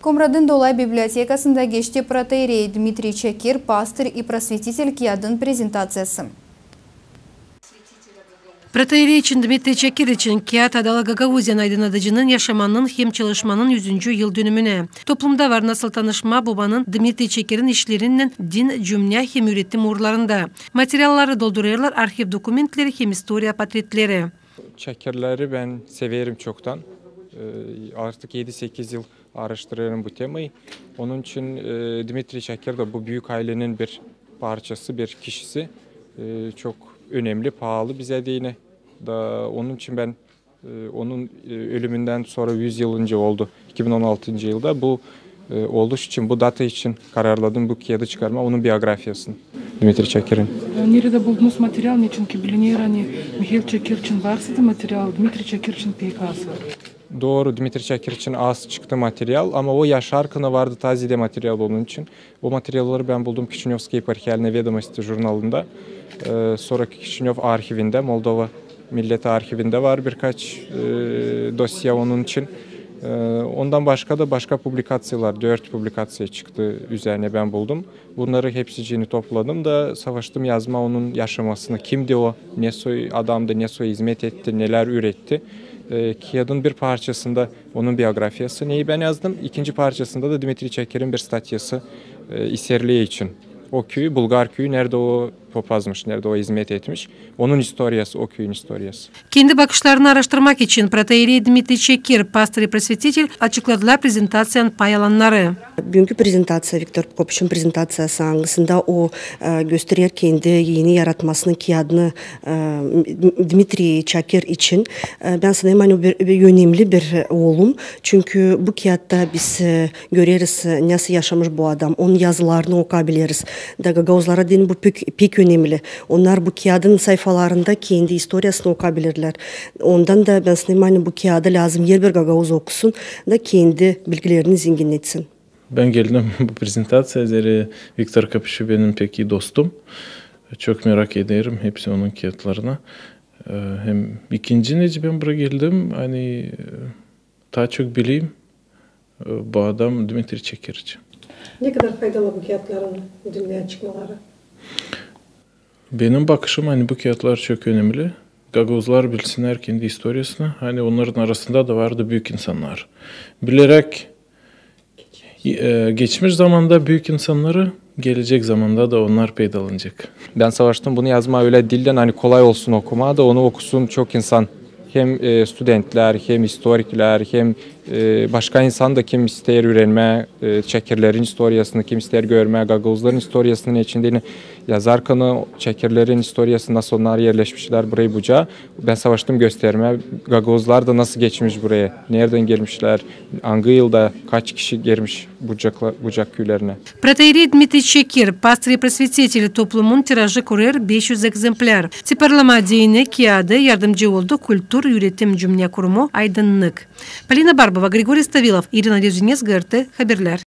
Комрадын Долай библиотекасында geçti протоиерей Дмитрий Чакир, пастырь и просветитель Киядын презентациясы. Протоиерей için Dmitri Çakir için Kiyat Adalı Gagauzyan aydınlatıcının yaşamanın hem çalışmanın 100. yıl dönümüne. Toplumda var nasıl tanışma babanın Dmitri Çakir'in işlerinden din, cümle hem üretim uğurlarında. Materyalları dolduruyorlar arşiv dokumentleri hem historia portretleri. Çakirleri ben severim çoktan. Artık 7-8 yıl araştırıyorum bu temayı. Onun için Dmitri Çakir de bu büyük ailenin bir parçası, bir kişisi. Çok önemli, pahalı bize de yine. Onun için ben onun ölümünden sonra 100 yıl önce oldu. 2016 yılda bu oluş için, bu data için kararladım bu kağıdı çıkarma, onun biyografyasını. Dmitri Çakir'in. Nerede buldunuz materyal? Ne çünkü biliniyor hani Mihail Çakir için varsa da materyal, Dmitri Çakir için pek az var. Doğru, Dmitri Çakir için az çıktı materyal ama o yaşarkına vardı tazide materyal onun için. O materyalları ben buldum Kişinyovskiy Eparxialne Vedomosti jurnalında. Sonraki Kişinyev arşivinde, Moldova Millet Arşivinde var birkaç dosya onun için. Ondan başka da başka publikasyonlar, 4 publikasyon çıktı üzerine ben buldum. Bunları hepsini topladım da savaştım yazma onun yaşamasını. Kimdi o, ne soy adamdı, ne soy hizmet etti, neler üretti. Kiyad'ın bir parçasında onun biyografyası neyi ben yazdım. İkinci parçasında da Dmitri Çakir'in bir statyası İserliye için. O köy, Bulgar köyü nerede o popazmış, nerede o hizmet etmiş. Onun historiası, o köyün historiası. Kendi bakışlarını araştırmak için Protoiерey Dmitri Çakir, pastır ve prosvetитель açıkladılar prezentasyonun pay alanları. Bugünkü prezentasiya, Viktor Prokopyev'in prezentasyası hangisinde o gösterir kendi yeni yaratmasını Kiyadını Dmitri Çakir için. Ben sanırım hani önemli bir oğlum. Çünkü bu Kiyad'da biz görürüz nasıl yaşamış bu adam. Onun yazılarını okuyabiliriz. Gagauzlara din bu pek önemli. Onlar bu Kiyad'ın sayfalarında kendi historiasını okuyabilirler. Ondan da ben sanırım hani bu Kiyad'ı lazım yer bir Gagauz okusun da kendi bilgilerini zenginletsin. Ben geldim bu prezentasyaya. Viktor Kapışı benim pek iyi dostum. Çok merak ederim hepsi onun kağıtlarına. Hem ikinci nece ben buraya geldim. Hani daha çok bileyim bu adam Dmitri Çakir için. Ne kadar faydalı bu kağıtların dünyaya çıkmaları? Benim bakışım hani bu kağıtlar çok önemli. Gagauzlar bilsinler kendi historiasını. Hani onların arasında da vardı büyük insanlar. Bilerek geçmiş zamanda büyük insanları gelecek zamanda da onlar peydalanacak. Ben savaştım bunu yazma öyle dilden hani kolay olsun okuma da onu okusun çok insan. Hem studentler, hem historikler, hem başka insan da kim ister öğrenme, Çakirlerin historiasını, kim ister görme, Gagauzların historiasının içinde yazarken Çakirlerin historiası nasıl onlar yerleşmişler burayı buca. Ben savaştım gösterme, Gagauzlar da nasıl geçmiş buraya, nereden gelmişler, hangi yılda kaç kişi gelmiş bucak köylerine. Protoierey Dmitri Çakir, pastır ve prosvetитель toplumun tirajı kurar 500 egzemplar. Sıfırlama dini Kiyad'ı yardımcı oldu Kültür Üretim Cümle Kurumu Aydınlık. Polina Barbova, Grigoriy Stavilov, Irina Rezunez, GRT Haberler.